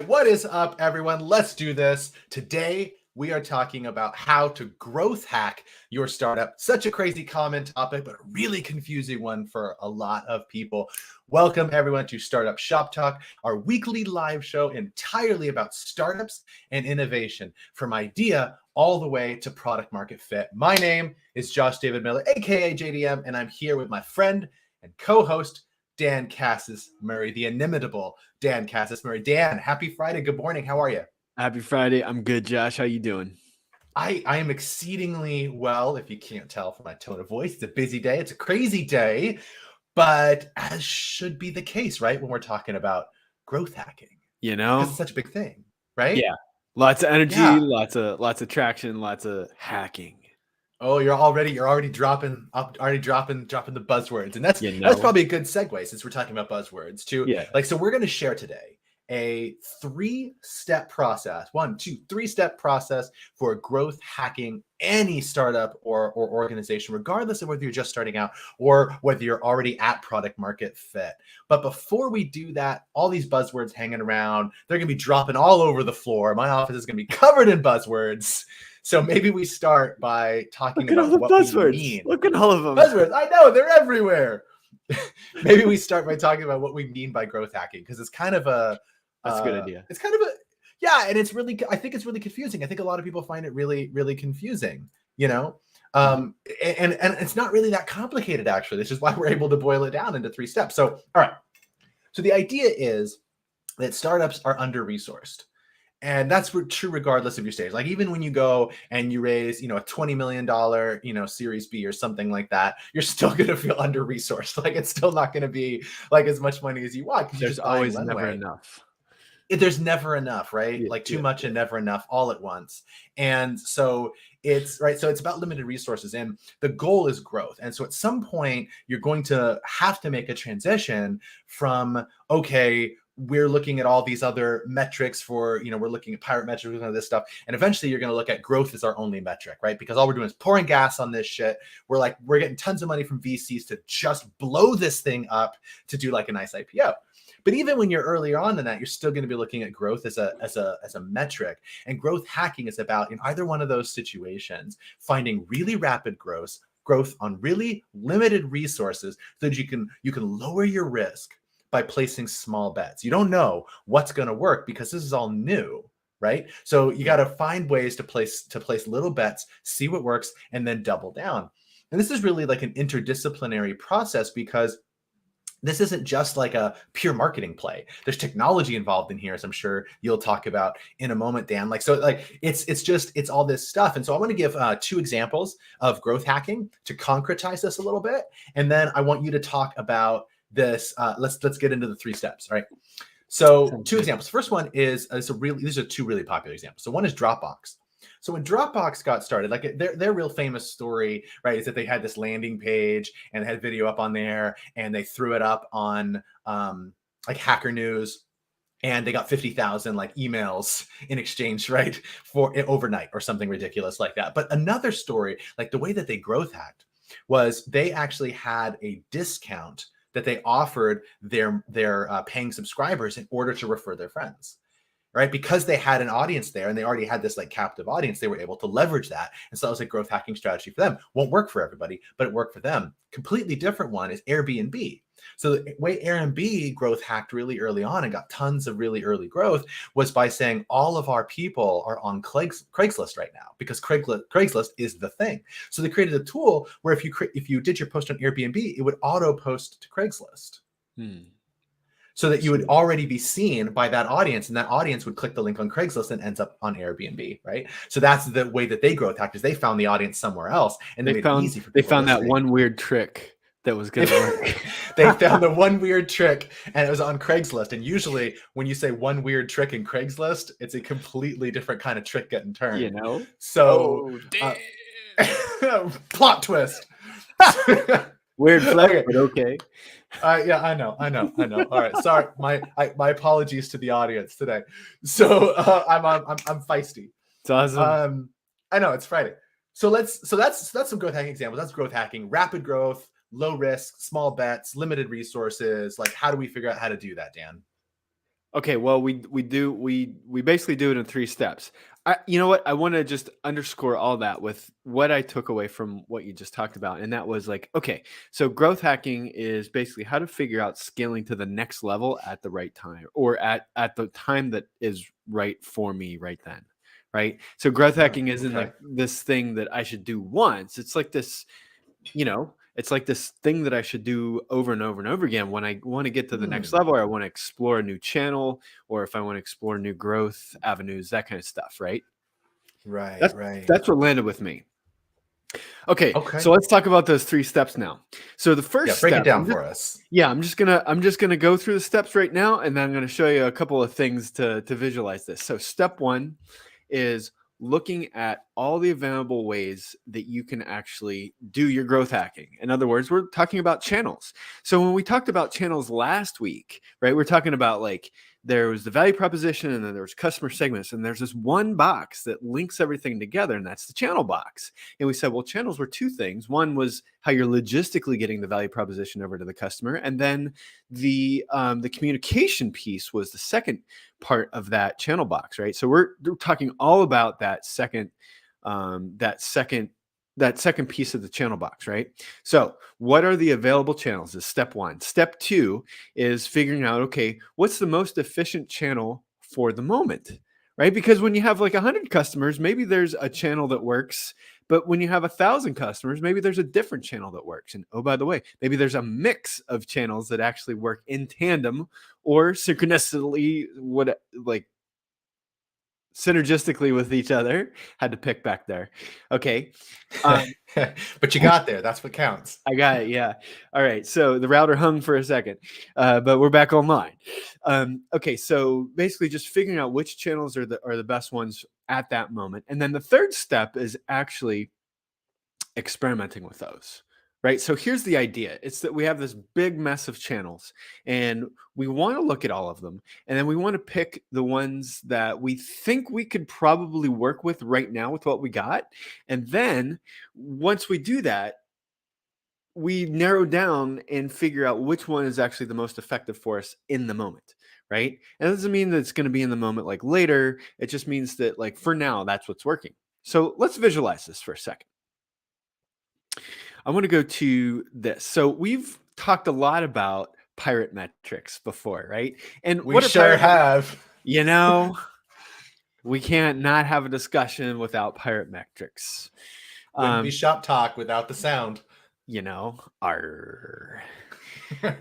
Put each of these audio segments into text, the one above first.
What is up, everyone? Let's do this. Today, we are talking about how to growth hack your startup. Such a crazy common topic, but a really confusing one for a lot of people. Welcome, everyone, to Startup Shop Talk, our weekly live show entirely about startups and innovation, from idea all the way to product market fit. My name is Josh David Miller, aka JDM, and I'm here with my friend and co-host, Dan Casas-Murray, the inimitable Dan Casas-Murray. Dan, happy Friday. Good morning. How are you? Happy Friday. I'm good, Josh. How you doing? I am exceedingly well, if you can't tell from my tone of voice. It's a busy day. It's a crazy day, but as should be the case, right? When we're talking about growth hacking, You because know? it's such a big thing, right? Yeah. Lots of energy, Yeah. lots of traction, lots of hacking. Oh, you're already dropping the buzzwords, and that's You know? probably a good segue since we're talking about buzzwords too. Yeah. So we're going to share today a 3-step process, 3-step process for growth hacking any startup or organization, regardless of whether you're just starting out or whether you're already at product market fit. But before we do that, all these buzzwords hanging around, they're going to be dropping all over the floor. My office is going to be covered in buzzwords. So maybe we start by talking Look at all about the what we buzzwords. mean. Look at all of them. Buzzwords, I know, they're everywhere. Maybe we start by talking about what we mean by growth hacking, because it's kind of That's a good idea. It's kind of yeah, and it's really, I think it's really confusing. I think a lot of people find it really, really confusing, you know? And it's not really that complicated, actually. This is why we're able to boil it down into 3 steps. So, all right. So the idea is that startups are under-resourced. And that's true regardless of your stage. Like, even when you go and you raise, a $20 million, Series B or something like that, you're still going to feel under-resourced. Like, it's still not going to be like as much money as you want, because you're There's just buying always runway. never enough. There's never enough, right? Like too much and never enough all at once. And so it's right. So it's about limited resources, and the goal is growth. And so at some point, you're going to have to make a transition from, okay, we're looking at all these other metrics for, we're looking at pirate metrics and this stuff. And eventually you're going to look at growth as our only metric, right? Because all we're doing is pouring gas on this shit. We're getting tons of money from VCs to just blow this thing up to do like a nice IPO. But even when you're earlier on in that, you're still going to be looking at growth as a metric. And growth hacking is about, in either one of those situations, finding really rapid growth on really limited resources, so that you can lower your risk by placing small bets. You don't know what's going to work because this is all new, right? So you got to find ways to place little bets, see what works, and then double down. And this is really like an interdisciplinary process, because this isn't just like a pure marketing play. There's technology involved in here, as I'm sure you'll talk about in a moment, Dan. It's all this stuff. And so I want to give 2 examples of growth hacking to concretize this a little bit. And then I want you to talk about this. Let's get into the 3 steps. All right. So 2 examples. First one is these are 2 really popular examples. So one is Dropbox. So when Dropbox got started, like their real famous story, right, is that they had this landing page and had video up on there, and they threw it up on like Hacker News, and they got 50,000 like emails in exchange, right, for overnight or something ridiculous like that. But another story, like the way that they growth hacked, was they actually had a discount that they offered their paying subscribers in order to refer their friends. Right? Because they had an audience there and they already had this like captive audience, they were able to leverage that. And so that was a growth hacking strategy for them. Won't work for everybody, but it worked for them. Completely different one is Airbnb. So the way Airbnb growth hacked really early on and got tons of really early growth was by saying all of our people are on Craigslist right now, because Craigslist is the thing. So they created a tool where if you did your post on Airbnb, it would auto post to Craigslist. So that you would already be seen by that audience, and that audience would click the link on Craigslist and ends up on Airbnb, right? So that's the way that they growth hacked, is they found the audience somewhere else, and they made it easy for people. They found that one weird trick that was going to work. They found the one weird trick, and it was on Craigslist. And usually when you say one weird trick in Craigslist, it's a completely different kind of trick getting turned. So plot twist. Weird flag, but okay. Yeah, I know. All right, sorry. My apologies to the audience today. So I'm feisty. It's awesome. I know it's Friday. So that's some growth hacking examples. That's growth hacking: rapid growth, low risk, small bets, limited resources. Like, how do we figure out how to do that, Dan? Okay, well, we basically do it in 3 steps. You know what? I want to just underscore all that with what I took away from what you just talked about, and that was like, okay, so growth hacking is basically how to figure out scaling to the next level at the right time, or at the time that is right for me right then, right? So growth hacking isn't like this thing that I should do once. It's like this, it's like this thing that I should do over and over and over again when I want to get to the next level, or I want to explore a new channel, or if I want to explore new growth avenues, that kind of stuff, right? Right. That's what landed with me. Okay. So let's talk about those 3 steps now. So the first break step, it down for us. Yeah, I'm just gonna go through the steps right now, and then I'm gonna show you a couple of things to visualize this. So step 1 is looking at all the available ways that you can actually do your growth hacking. In other words, we're talking about channels. So when we talked about channels last week, right, we're talking about like there was the value proposition, and then there was customer segments, and there's this one box that links everything together, and that's the channel box. And we said, well, channels were 2 things. One was how you're logistically getting the value proposition over to the customer, and then the communication piece was the second part of that channel box, right? So we're talking all about that second piece of the channel box, right? So what are the available channels is step 1. Step 2 is figuring out, okay, what's the most efficient channel for the moment, right? Because when you have like 100 customers, maybe there's a channel that works, but when you have 1,000 customers, maybe there's a different channel that works. And oh, by the way, maybe there's a mix of channels that actually work in tandem or synchronously, synergistically with each other. Had to pick back there. Okay. But you got there. That's what counts. I got it. Yeah. All right. So the router hung for a second, but we're back online. Okay. So basically just figuring out which channels are the best ones at that moment. And then the third step is actually experimenting with those. Right. So here's the idea. It's that we have this big mess of channels, and we want to look at all of them. And then we want to pick the ones that we think we could probably work with right now with what we got. And then once we do that, we narrow down and figure out which one is actually the most effective for us in the moment. Right. And that doesn't mean that it's going to be in the moment like later. It just means that like for now, that's what's working. So let's visualize this for a second. I want to go to this. So we've talked a lot about pirate metrics before, right? And we sure have. We can't not have a discussion without pirate metrics. Wouldn't be shop talk without the sound. Arr.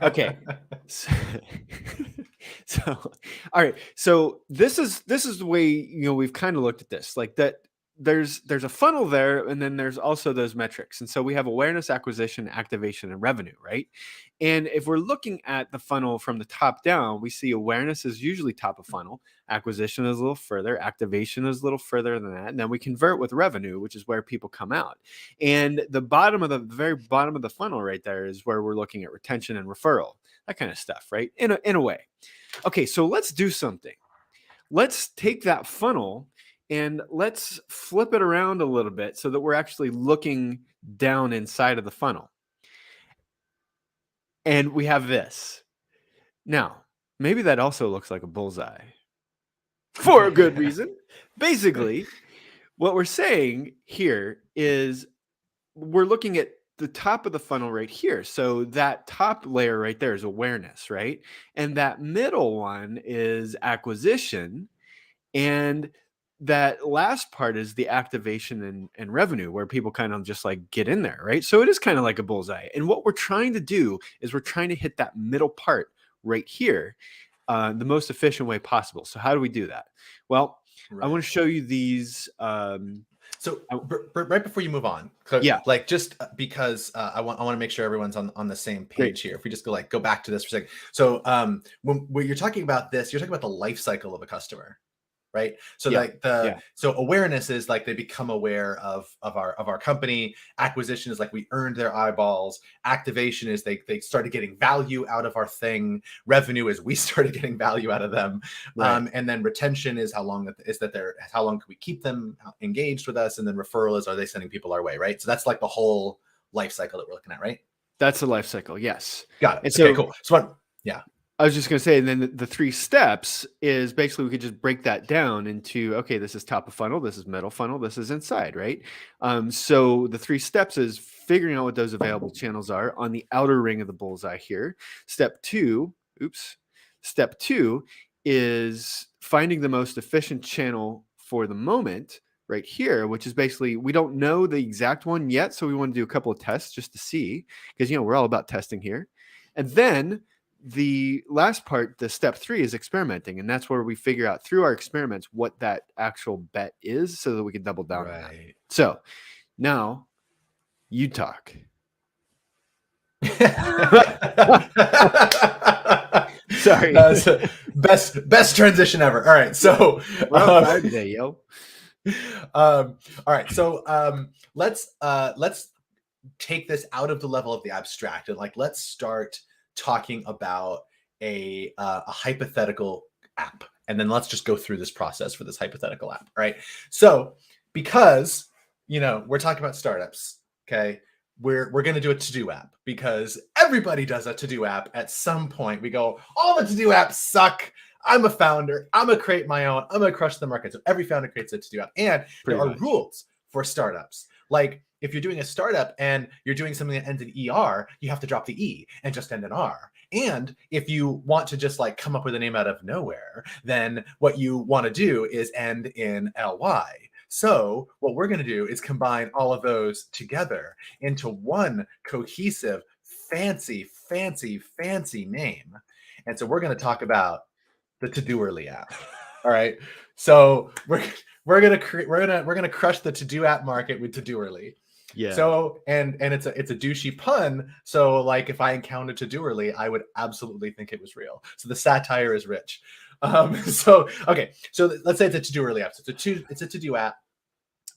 Okay. So all right. So this is the way, we've kind of looked at this, like that. There's a funnel there, and then there's also those metrics. And so we have awareness, acquisition, activation, and revenue, right? And if we're looking at the funnel from the top down, we see awareness is usually top of funnel, acquisition is a little further, activation is a little further than that, and then we convert with revenue, which is where people come out. And the very bottom of the funnel right there is where we're looking at retention and referral, that kind of stuff, right? In a way. Okay, so let's do something. Let's take that funnel and let's flip it around a little bit so that we're actually looking down inside of the funnel. And we have this. Now, maybe that also looks like a bullseye for a good reason. Basically, what we're saying here is we're looking at the top of the funnel right here. So that top layer right there is awareness, right? And that middle one is acquisition. And that last part is the activation and revenue, where people kind of just like get in there, right? So it is kind of like a bullseye. And what we're trying to do is we're trying to hit that middle part right here, the most efficient way possible. So how do we do that? Well, I want to show you these. So right before you move on, like just because I want to make sure everyone's on the same page here. If we just go back to this for a second. So when you're talking about this, you're talking about the life cycle of a customer. Right. So so awareness is like they become aware of our company. Acquisition is like we earned their eyeballs. Activation is they started getting value out of our thing. Revenue is we started getting value out of them. Right. And then retention is how long can we keep them engaged with us? And then referral is, are they sending people our way? Right. So that's like the whole life cycle that we're looking at, right? That's the life cycle. Yes. Got it. Okay, cool. So I was just going to say, and then the 3 steps is basically we could just break that down into, okay, this is top of funnel, this is middle funnel, this is inside, right? So the 3 steps is figuring out what those available channels are on the outer ring of the bullseye here. Step 2 is finding the most efficient channel for the moment right here, which is basically, we don't know the exact one yet. So we want to do a couple of tests just to see, because, we're all about testing here. And then the last part, the step 3, is experimenting. And that's where we figure out through our experiments what that actual bet is so that we can double down on that. So now you talk. Sorry. Best transition ever. All right. So we're on fire today, yo. All right. So let's take this out of the level of the abstract and let's start talking about a hypothetical app, and then let's just go through this process for this hypothetical app. Right. So because we're talking about startups, okay, we're going to do a to-do app because everybody does a to-do app at some point. We go, all the to-do apps suck. I'm a founder. I'm going to create my own. I'm going to crush the market. So every founder creates a to-do app. And there are rules for startups. Like if you're doing a startup and you're doing something that ends in ER, you have to drop the E and just end in R. And if you want to just come up with a name out of nowhere, then what you want to do is end in LY. So what we're going to do is combine all of those together into one cohesive, fancy name. And so we're going to talk about the To-Doerly app. All right. So we're going to crush the to-do app market with To-Doerly. Yeah. So and it's a douchey pun. So if I encountered To-Doerly, I would absolutely think it was real. So the satire is rich. So let's say it's a To-Doerly app. So it's a to-do app.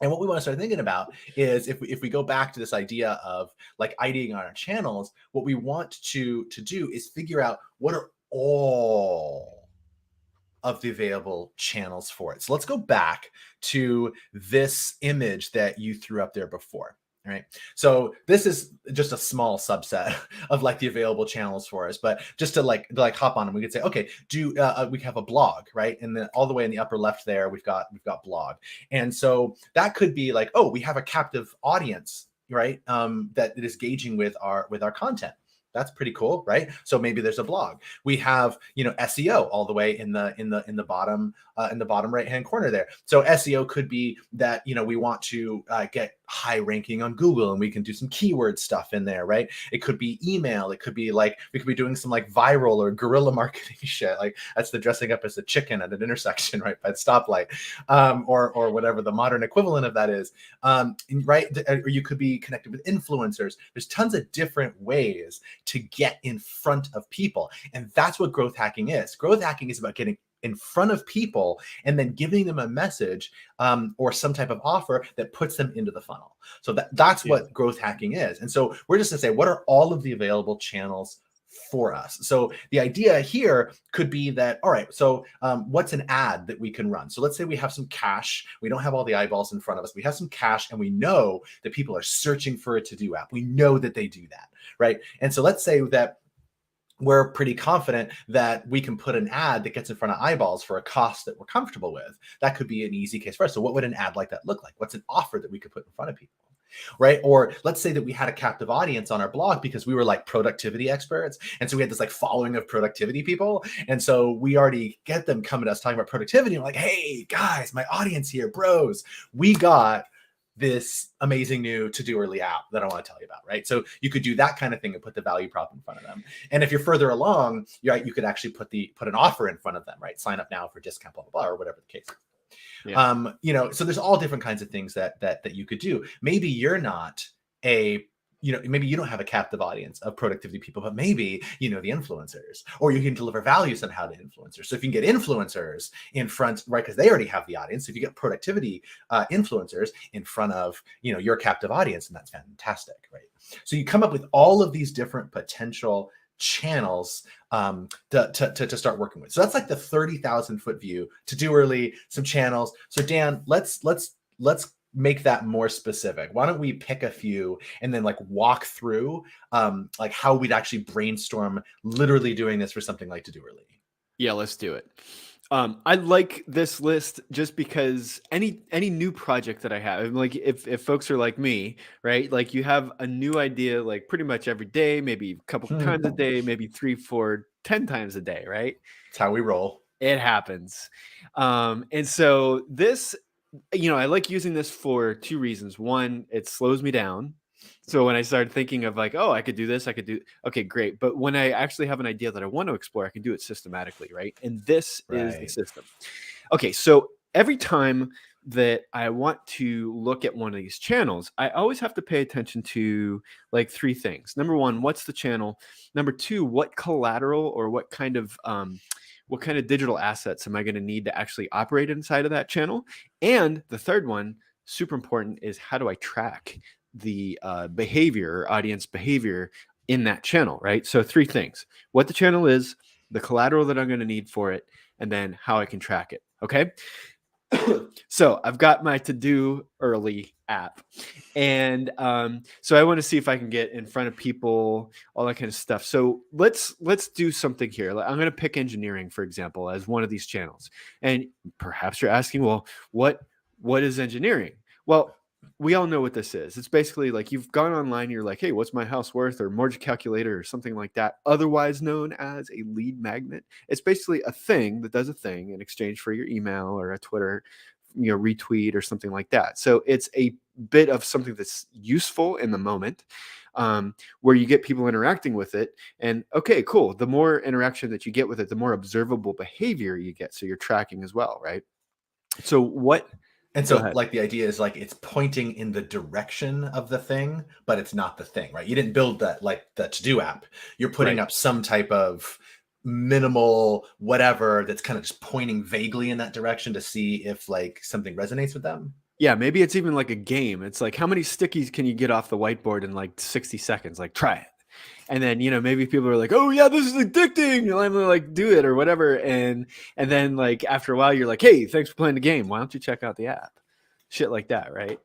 And what we want to start thinking about is if we go back to this idea of IDing on our channels, what we want to do is figure out what are all of the available channels for it. So let's go back to this image that you threw up there before. All right. So this is just a small subset of the available channels for us, but just to hop on them, we could say, okay, we have a blog, right? And then all the way in the upper left there, we've got blog. And so that could be we have a captive audience, right? That is gauging with our content. That's pretty cool, right? So maybe there's a blog. We have, SEO all the way in the bottom right-hand corner there. So SEO could be that, we want to get high ranking on Google, and we can do some keyword stuff in there, right? It could be email. It could be we could be doing some viral or guerrilla marketing shit. That's the dressing up as a chicken at an intersection, right, by the stoplight, or whatever the modern equivalent of that is, right? Or you could be connected with influencers. There's tons of different ways to get in front of people, and that's what growth hacking is. Growth hacking is about getting in front of people and then giving them a message or some type of offer that puts them into the funnel. So that's what growth hacking is. And so we're just going to say, what are all of the available channels for us? So the idea here could be that, all right, so what's an ad that we can run? So let's say we have some cash. We don't have all the eyeballs in front of us. We have some cash, and we know that people are searching for a to-do app. We know that they do that, right? And so let's say that we're pretty confident that we can put an ad that gets in front of eyeballs for a cost that we're comfortable with. That could be an easy case for us. So what would an ad like that look like? What's an offer that we could put in front of people? Right? Or let's say that we had a captive audience on our blog because we were productivity experts. And so we had this following of productivity people. And so we already get them coming to us talking about productivity. And we're like, hey guys, my audience here, bros, we got this amazing new To-Doerly app that I want to tell you about, right? So you could do that kind of thing and put the value prop in front of them. And if you're further along, you could actually put an offer in front of them, right? Sign up now for discount, blah, blah, blah, or whatever the case is. Yeah. So there's all different kinds of things that you could do. Maybe you're not maybe you don't have a captive audience of productivity people, but maybe the influencers, or you can deliver value somehow to influencers. So if you can get influencers in front, right, because they already have the audience. If you get productivity influencers in front of your captive audience, and that's fantastic, right? So you come up with all of these different potential channels to start working with. So that's the 30,000 foot view. To-Doerly, some channels. So Dan, let's make that more specific? Why don't we pick a few and then like walk through like how we'd actually brainstorm literally doing this for something like To Do Early? Yeah, let's do it. I like this list just because any new project that I have, like if folks are like me, right? Like you have a new idea like pretty much every day, maybe a couple times a day, maybe 3, 4, 10 times a day, right? That's how we roll. It happens. And so this, I like using this for 2 reasons. One, it slows me down. So when I started thinking of like, oh, I could do this, okay, great. But when I actually have an idea that I want to explore, I can do it systematically, right? And this is the system. Okay, so every time that I want to look at one of these channels, I always have to pay attention to like 3 things. Number 1, what's the channel? Number 2, what collateral or what kind of digital assets am I going to need to actually operate inside of that channel? And the third one, super important, is how do I track the behavior, audience behavior in that channel, right? So 3 things: what the channel is, the collateral that I'm going to need for it, and then how I can track it. Okay. So I've got my To Do Early app, and so I want to see if I can get in front of people, all that kind of stuff. So let's do something here. I'm going to pick engineering, for example, as one of these channels. And perhaps you're asking, well, what is engineering? Well, we all know what this is. It's basically like you've gone online, you're like, hey, what's my house worth, or mortgage calculator, or something like that, otherwise known as a lead magnet. It's basically a thing that does a thing in exchange for your email or a Twitter retweet or something like that. So it's a bit of something that's useful in the moment, where you get people interacting with it. And okay, cool. The more interaction that you get with it, the more observable behavior you get. So you're tracking as well, right? So what... And so like the idea is like it's pointing in the direction of the thing, but it's not the thing, right? You didn't build that like the To-Do app. You're putting up some type of minimal whatever that's kind of just pointing vaguely in that direction to see if like something resonates with them. Yeah, maybe it's even like a game. It's like, how many stickies can you get off the whiteboard in like 60 seconds? Like, try it. And then, maybe people are like, oh yeah, this is addicting. And I'm like, do it or whatever. And then like after a while, you're like, hey, thanks for playing the game. Why don't you check out the app? Shit like that, right?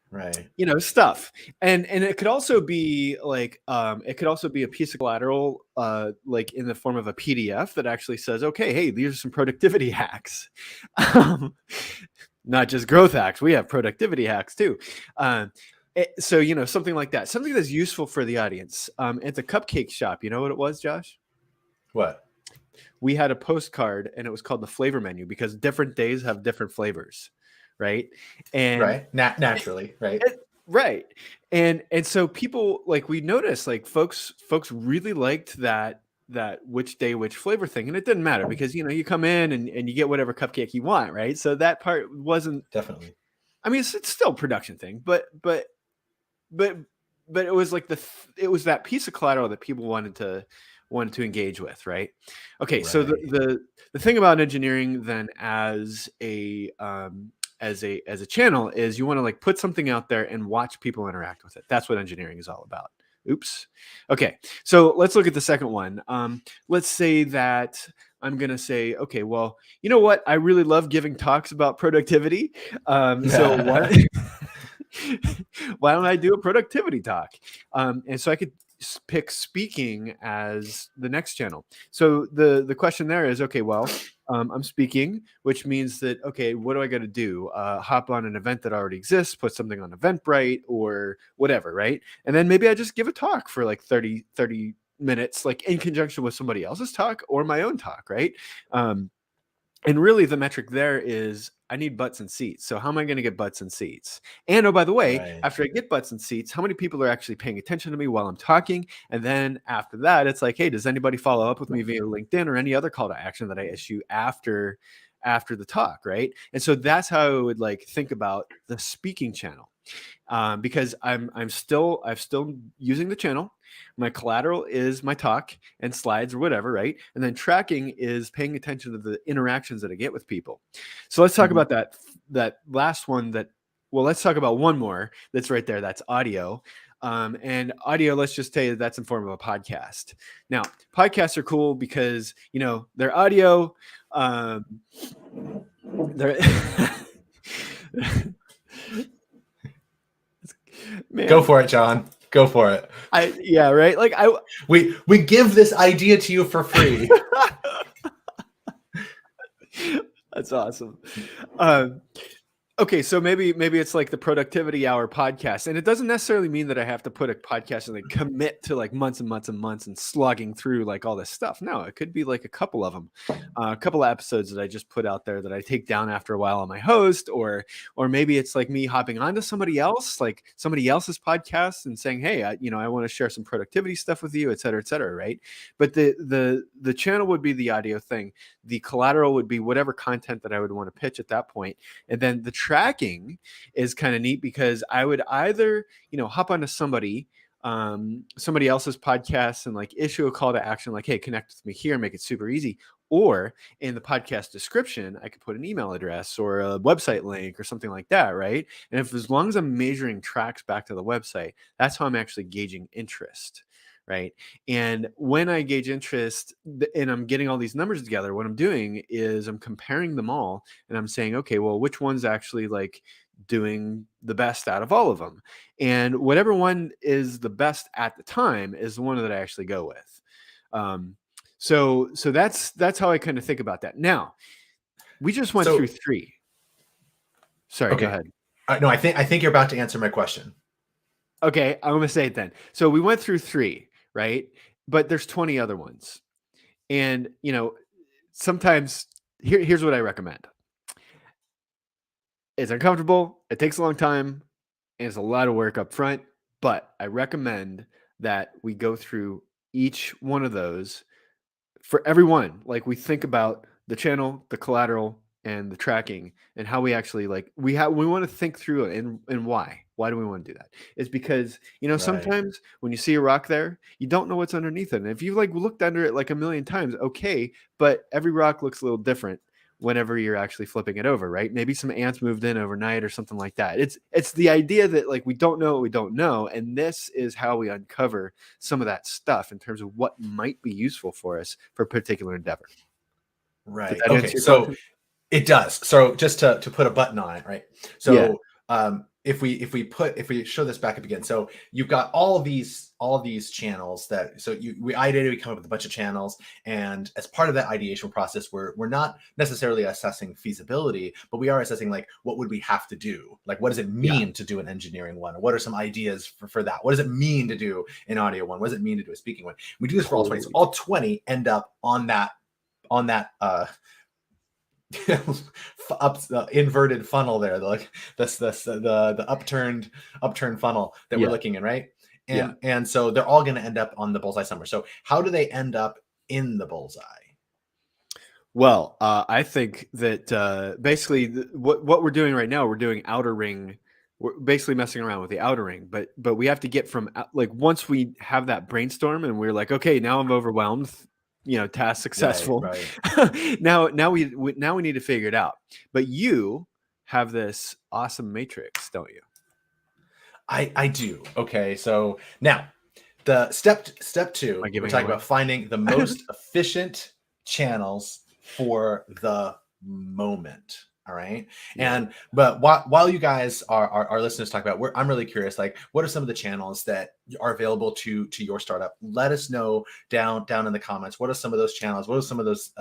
Right. Stuff. And it could also be like, it could also be a piece of collateral, like in the form of a PDF that actually says, okay, hey, these are some productivity hacks. Not just growth hacks. We have productivity hacks too. So, something like that, something that's useful for the audience. At the cupcake shop, you know what it was, Josh? What? We had a postcard and it was called the flavor menu because different days have different flavors. Right. And naturally. Right. Right. And so people, like, we noticed like folks really liked that which day, which flavor thing. And it didn't matter because, you come in and you get whatever cupcake you want. Right. So that part wasn't definitely, I mean, it's still a production thing, but it was like it was that piece of collateral that people wanted to engage with. Right. Okay. Right. So the thing about engineering then as a channel is you want to like put something out there and watch people interact with it. That's what engineering is all about. Oops. Okay. So let's look at the second one. Let's say that I'm going to say, okay, well, you know what? I really love giving talks about productivity. So why don't I do a productivity talk? And so I could pick speaking as the next channel. So the question there is, okay, well, I'm speaking, which means that, okay, what do I got to do? Hop on an event that already exists, put something on Eventbrite or whatever, right? And then maybe I just give a talk for like 30 minutes, like in conjunction with somebody else's talk or my own talk, right? And really the metric there is I need butts and seats. So how am I going to get butts and seats? And oh, by the way, after I get butts and seats, how many people are actually paying attention to me while I'm talking? And then after that, it's like, hey, does anybody follow up with me via LinkedIn or any other call to action that I issue after the talk, right? And so that's how I would like think about the speaking channel. Because I'm still using the channel. My collateral is my talk and slides or whatever, right? And then tracking is paying attention to the interactions that I get with people. So let's talk about that last one. Let's talk about one more that's right there. That's audio. And audio, let's just say that's in form of a podcast. Now, podcasts are cool because, they're audio. They're Go for it, John. Go for it. Right. Like we give this idea to you for free. That's awesome. Okay, so maybe it's like the productivity hour podcast, and it doesn't necessarily mean that I have to put a podcast and then commit to like months and months and months and slogging through like all this stuff. No, it could be like a couple of them, a couple of episodes that I just put out there that I take down after a while on my host, or maybe it's like me hopping onto somebody else, like somebody else's podcast, and saying, hey, I want to share some productivity stuff with you, et cetera, right? But the channel would be the audio thing. The collateral would be whatever content that I would want to pitch at that point, and then the tracking is kind of neat because I would either, hop onto somebody else's podcast and like issue a call to action, like, hey, connect with me here, make it super easy. Or in the podcast description, I could put an email address or a website link or something like that, right? And as long as I'm measuring tracks back to the website, that's how I'm actually gauging interest. Right. And when I gauge interest and I'm getting all these numbers together, what I'm doing is I'm comparing them all and I'm saying, okay, well, which one's actually like doing the best out of all of them? And whatever one is the best at the time is the one that I actually go with. So that's how I kind of think about that. Now, we just went through 3. Sorry, okay. Go ahead. No, I think you're about to answer my question. Okay, I'm going to say it then. So we went through 3, right? But there's 20 other ones. And, sometimes here's what I recommend. It's uncomfortable. It takes a long time. And it's a lot of work up front. But I recommend that we go through each one of those for everyone. Like we think about the channel, the collateral, and the tracking, and how we actually we want to think through it and why. Why do we want to do that? It's because, sometimes when you see a rock there, you don't know what's underneath it. And if you looked under it like a million times, okay, but every rock looks a little different whenever you're actually flipping it over, right? Maybe some ants moved in overnight or something like that. It's the idea that we don't know what we don't know. And this is how we uncover some of that stuff in terms of what might be useful for us for a particular endeavor. Right. Okay. So it does. So just to put a button on it, right? So if we show this back up again, so you've got all of these channels we ideate, we come up with a bunch of channels, and as part of that ideation process, we're not necessarily assessing feasibility, but we are assessing what would we have to do? Like, what does it mean to do an engineering one? What are some ideas for that? What does it mean to do an audio one? What does it mean to do a speaking one? We do this for all 20. So all 20 end up on that inverted funnel there, the upturned funnel that we're looking in, right? And so they're all going to end up on the bullseye somewhere. So how do they end up in the bullseye? Well, I think that basically what we're doing right now, we're doing outer ring. We're basically messing around with the outer ring, but we have to get from once we have that brainstorm and we're like, okay, now I'm overwhelmed. Task successful. Right. now we need to figure it out. But you have this awesome matrix, don't you? I do. Okay, so now the step 2, we're talking about finding the most efficient channels for the moment. All right. Yeah. But while you guys our listeners talk about, I'm really curious, what are some of the channels that are available to your startup? Let us know down in the comments. What are some of those channels? What are some of those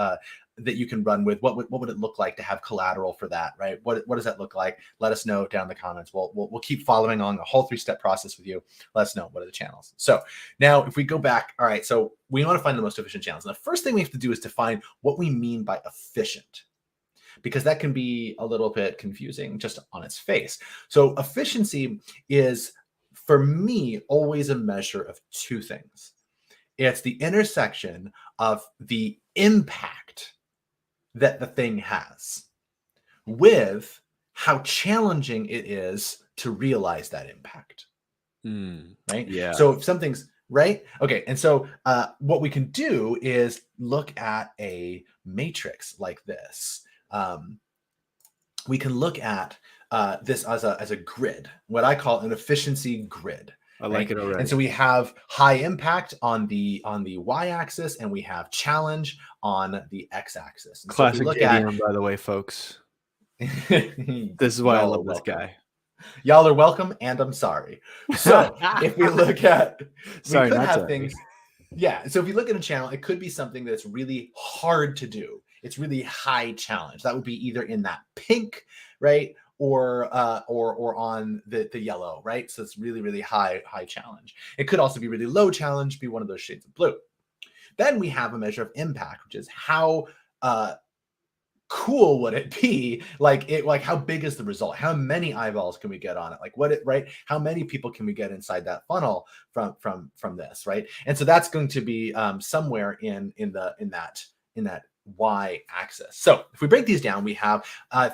that you can run with? What would it look like to have collateral for that? Right. What does that look like? Let us know down in the comments. We'll keep following on the whole 3-step process with you. Let us know what are the channels. So now if we go back, all right, so we want to find the most efficient channels. And the first thing we have to do is define what we mean by efficient, because that can be a little bit confusing just on its face. So efficiency is, for me, always a measure of 2 things. It's the intersection of the impact that the thing has with how challenging it is to realize that impact. Right? Yeah. So if something's right. Okay. And so what we can do is look at a matrix like this. We can look at this as a grid, what I call an efficiency grid. I like it already. And so we have high impact on the y-axis, and we have challenge on the x-axis. Classic idiom, by the way, folks. This is why I love this guy. Y'all are welcome, and I'm sorry. So if we look at, we Sorry, could not have sorry. things. Yeah. So if you look at a channel, it could be something that's really hard to do. It's really high challenge. That would be either in that pink, right? Or on the yellow, right? So it's really, really high challenge. It could also be really low challenge, be one of those shades of blue. Then we have a measure of impact, which is how cool would it be, like how big is the result, how many eyeballs can we get on it, like what it, right, how many people can we get inside that funnel from this, right? And so that's going to be somewhere in that y axis. So if we break these down, we have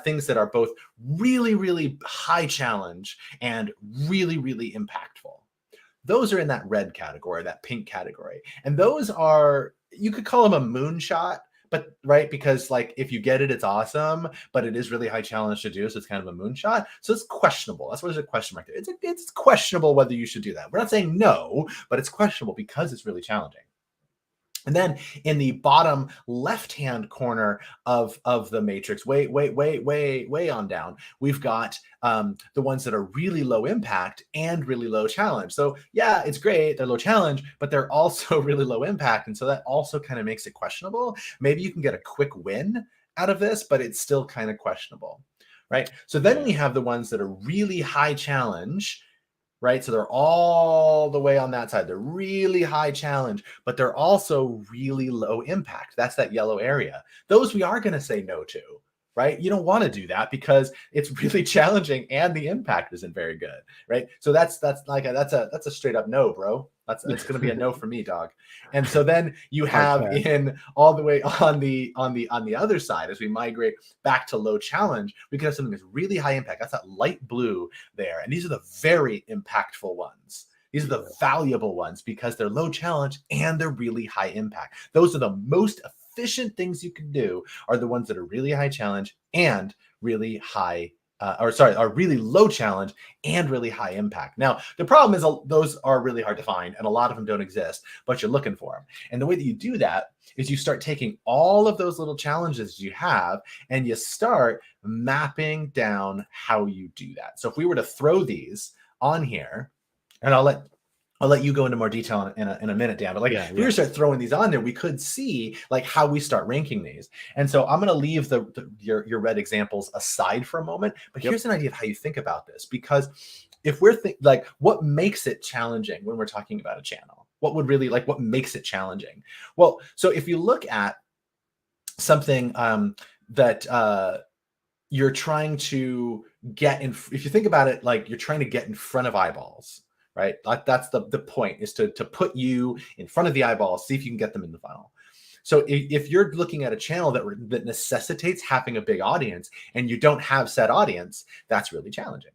things that are both really, really high challenge and really, really impactful. Those are in that red category, that pink category. And those are, you could call them a moonshot, but right, because like if you get it, it's awesome, but it is really high challenge to do. So it's kind of a moonshot. So it's questionable. That's what there's a question mark there. It's questionable whether you should do that. We're not saying no, but it's questionable because it's really challenging. And then in the bottom left-hand corner of the matrix, way on down, we've got the ones that are really low impact and really low challenge. So yeah, it's great, they're low challenge, but they're also really low impact. And so that also kind of makes it questionable. Maybe you can get a quick win out of this, but it's still kind of questionable, right? So then we have the ones that are really high challenge, right? So they're all the way on that side. They're really high challenge, but they're also really low impact. That's that yellow area. Those we are going to say no to, right? You don't want to do that because it's really challenging and the impact isn't very good, right? So that's a straight up no, bro. It's going to be a no for me, dog. And so then you have in all the way on the other side, as we migrate back to low challenge, we can have something that's really high impact. That's that light blue there. And these are the very impactful ones. These are the valuable ones because they're low challenge and they're really high impact. Those are the most efficient things you can do, are the ones that are really high challenge and really high are really low challenge and really high impact. Now, the problem is those are really hard to find and a lot of them don't exist, but you're looking for them. And the way that you do that is you start taking all of those little challenges you have and you start mapping down how you do that. So if we were to throw these on here, and I'll let you go into more detail in a minute, Dan. But if we were to start throwing these on there, we could see like how we start ranking these. And so I'm going to leave your red examples aside for a moment. But here's an idea of how you think about this, because if we're like, what makes it challenging when we're talking about a channel? What would really what makes it challenging? Well, so if you look at something that you're trying to get in, if you think about it, like you're trying to get in front of eyeballs. Right? Like that's the point, is to put you in front of the eyeballs, see if you can get them in the funnel. So if you're looking at a channel that necessitates having a big audience and you don't have said audience, that's really challenging.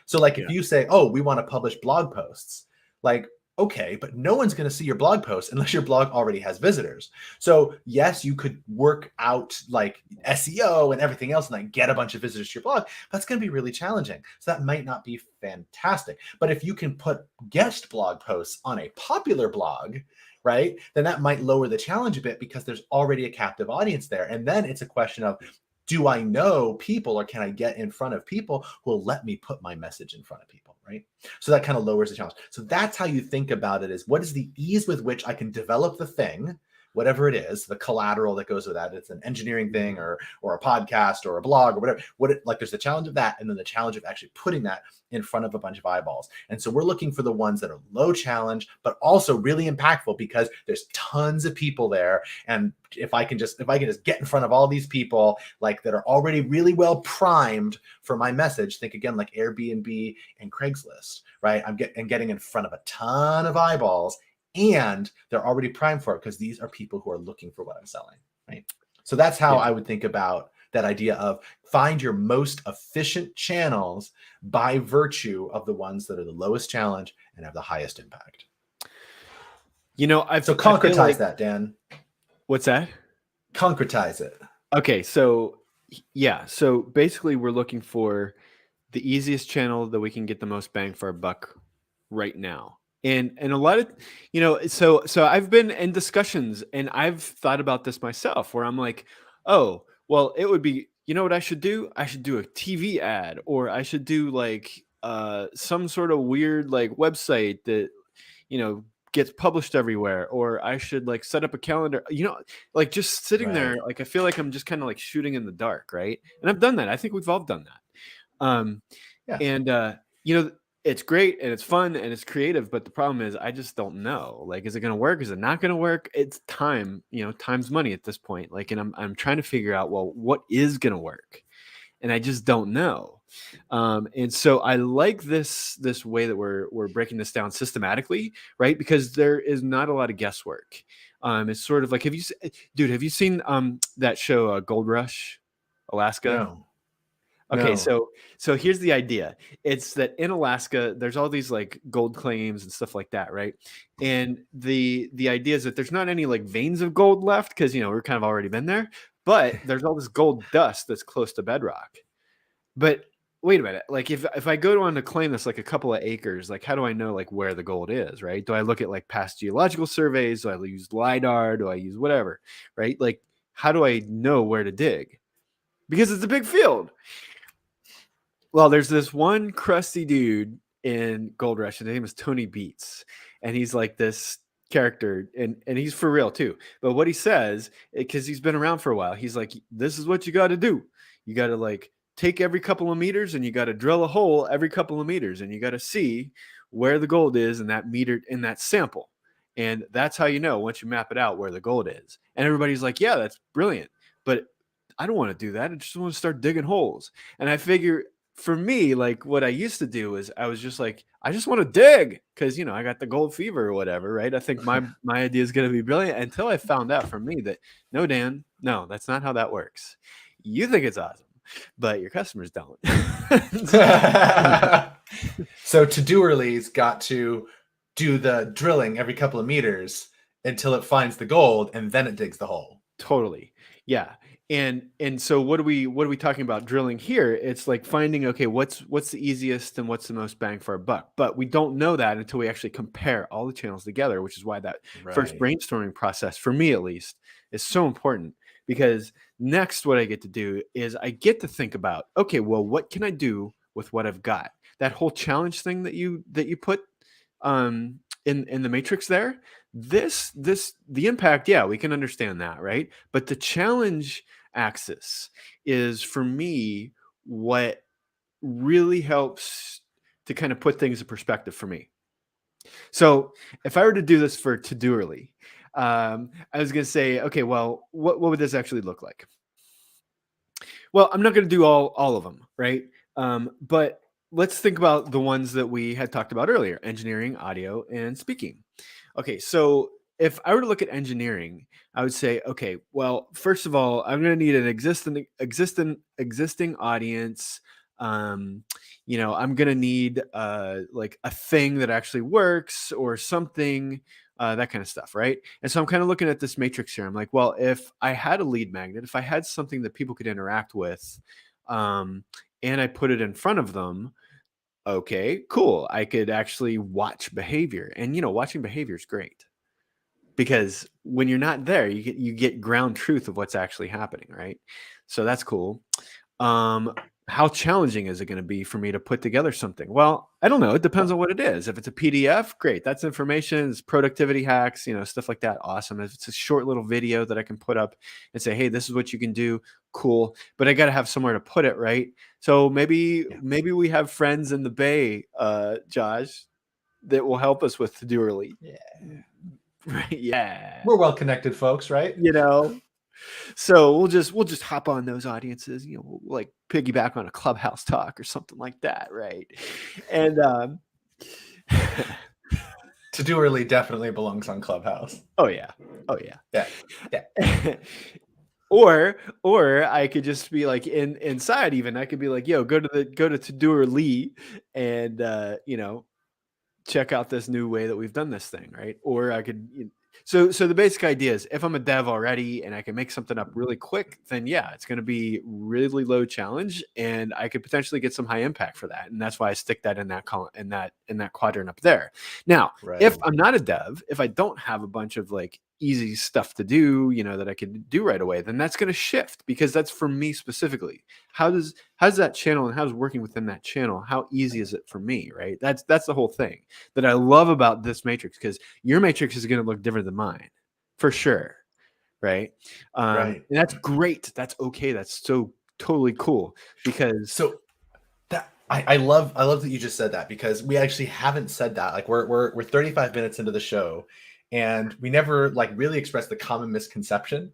So like if you say, oh, we want to publish blog posts, like, okay, but no one's going to see your blog post unless your blog already has visitors. So yes, you could work out like SEO and everything else and like get a bunch of visitors to your blog. That's going to be really challenging. So that might not be fantastic. But if you can put guest blog posts on a popular blog, right, then that might lower the challenge a bit because there's already a captive audience there. And then it's a question of, do I know people, or can I get in front of people who will let me put my message in front of people, right? So that kind of lowers the challenge. So that's how you think about it, is what is the ease with which I can develop the thing, whatever it is, the collateral that goes with that. It's an engineering thing or a podcast or a blog or whatever. There's the challenge of that, and then the challenge of actually putting that in front of a bunch of eyeballs. And so we're looking for the ones that are low challenge, but also really impactful because there's tons of people there. And if I can just get in front of all these people like that are already really well primed for my message, think again like Airbnb and Craigslist, right? I'm getting in front of a ton of eyeballs, and they're already primed for it because these are people who are looking for what I'm selling, right? So that's how I would think about that idea of find your most efficient channels by virtue of the ones that are the lowest challenge and have the highest impact. So concretize that, Dan. What's that? Concretize it. Okay, so so basically we're looking for the easiest channel that we can get the most bang for our buck right now. And a lot of, so I've been in discussions and I've thought about this myself, where I'm like, well, it would be, what I should do? I should do a TV ad, or I should do like some sort of weird like website that, gets published everywhere, or I should like set up a calendar, like just sitting there. Right. Like, I feel like I'm just kind of like shooting in the dark. Right. And I've done that. I think we've all done that. Yeah. And, it's great and it's fun and it's creative, but the problem is I just don't know. Like, is it going to work? Is it not going to work? It's time, time's money at this point. Like, and I'm trying to figure out, well, what is going to work? And I just don't know. And so I like this way that we're breaking this down systematically, right? Because there is not a lot of guesswork. It's sort of like, have you seen that show Gold Rush, Alaska? No. Okay, No. so here's the idea. It's that in Alaska, there's all these like gold claims and stuff like that, right? And the idea is that there's not any like veins of gold left because we're kind of already been there, but there's all this gold dust that's close to bedrock. But wait a minute, like if I go on to claim this like a couple of acres, like how do I know like where the gold is, right? Do I look at like past geological surveys? Do I use LiDAR? Do I use whatever, right? Like, how do I know where to dig? Because it's a big field. Well, there's this one crusty dude in Gold Rush. His name is Tony Beats. And he's like this character, and he's for real too. But what he says, because he's been around for a while, he's like, this is what you got to do. You got to like take every couple of meters and you got to drill a hole every couple of meters and you got to see where the gold is in that meter, in that sample. And that's how you know once you map it out where the gold is. And everybody's like, yeah, that's brilliant. But I don't want to do that. I just want to start digging holes. And I figure, for me, like what I used to do is I was just like, I just want to dig because I got the gold fever or whatever, right? I think my idea is going to be brilliant, until I found out from me that no, Dan, no, that's not how that works. You think it's awesome, but your customers don't. So to-doerly's got to do the drilling every couple of meters until it finds the gold, and then it digs the hole. Totally. Yeah. And so what are we talking about drilling here? It's like finding, okay, what's the easiest and what's the most bang for our buck. But we don't know that until we actually compare all the channels together, which is why that first brainstorming process, for me at least, is so important. Because next what I get to do is I get to think about, okay, well, what can I do with what I've got? That whole challenge thing that you put in the matrix there, the impact, yeah, we can understand that, right? But the challenge axis is, for me, what really helps to kind of put things in perspective for me. So if I were to do this for to-doerly, I was going to say, okay, well, what would this actually look like? Well, I'm not going to do all of them, right? But let's think about the ones that we had talked about earlier: engineering, audio, and speaking. Okay, so if I were to look at engineering, I would say, okay, well, first of all, I'm going to need an existing audience. I'm going to need like a thing that actually works or something, that kind of stuff, right? And so I'm kind of looking at this matrix here. I'm like, well, if I had a lead magnet, if I had something that people could interact with, and I put it in front of them, okay, cool. I could actually watch behavior, and watching behavior is great, because when you're not there, you get ground truth of what's actually happening, right? So that's cool. How challenging is it going to be for me to put together something? Well, I don't know. It depends on what it is. If it's a PDF, great. That's information. It's productivity hacks, stuff like that. Awesome. If it's a short little video that I can put up and say, hey, this is what you can do. Cool. But I got to have somewhere to put it, right? So maybe we have friends in the Bay, Josh, that will help us with to-doerly. Yeah. Right. Yeah. We're well-connected folks, right? So we'll just hop on those audiences, we'll like piggyback on a Clubhouse talk or something like that, right? And To-doerly definitely belongs on Clubhouse. Oh yeah. Yeah. Or I could just be like inside. Even I could be like, yo, go to to-doerly and check out this new way that we've done this thing, right? Or I could. So the basic idea is, if I'm a dev already and I can make something up really quick, then yeah, it's going to be really low challenge, and I could potentially get some high impact for that. And that's why I stick that in that column, in that quadrant up there. Now, if I'm not a dev, if I don't have a bunch of like easy stuff to do, that I could do right away, then that's going to shift, because that's for me specifically. How's that channel, and how's working within that channel, how easy is it for me, right? That's the whole thing that I love about this matrix, because your matrix is going to look different than mine, for sure, right? Right. And that's great. That's okay. That's so totally cool, because So that I love that you just said that, because we actually haven't said that. Like we're 35 minutes into the show, and we never like really expressed the common misconception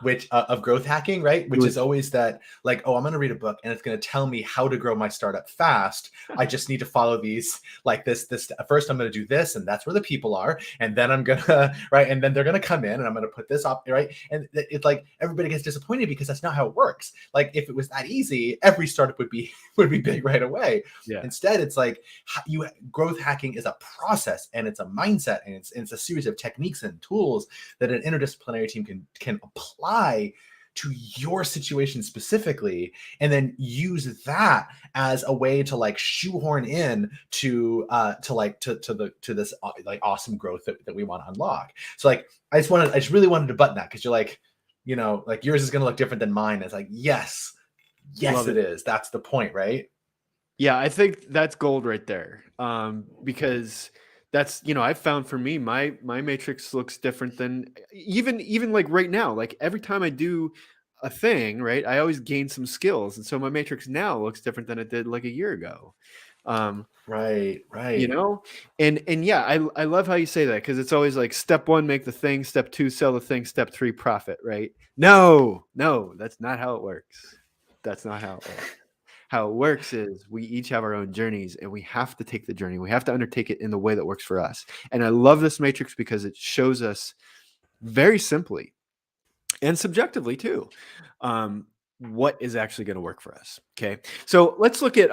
which of growth hacking, right? Which is always that like, oh, I'm going to read a book and it's going to tell me how to grow my startup fast. I just need to follow these like this first I'm going to do this, and that's where the people are, and then I'm going to right, and then they're going to come in and I'm going to put this up, right? And it's like everybody gets disappointed because that's not how it works. Like if it was that easy, every startup would be big right away. Yeah. Instead, it's like growth hacking is a process, and it's a mindset, and it's a series of techniques and tools that an interdisciplinary team can apply to your situation specifically, and then use that as a way to like shoehorn in to this like awesome growth that we want to unlock. So like I just really wanted to button that, because you're like, like yours is going to look different than mine. It's like, yes it is. That's the point, right? Yeah, I think that's gold right there. Because that's, I found for me, my matrix looks different than even like right now. Like every time I do a thing, right, I always gain some skills, and so my matrix now looks different than it did like a year ago. Right. And yeah, I love how you say that, because it's always like step 1, make the thing, step 2, sell the thing, step 3, profit, right? No, that's not how it works. That's not how it works. How it works is we each have our own journeys, and we have to take the journey. We have to undertake it in the way that works for us. And I love this matrix because it shows us very simply and subjectively too, what is actually going to work for us. Okay. So let's look at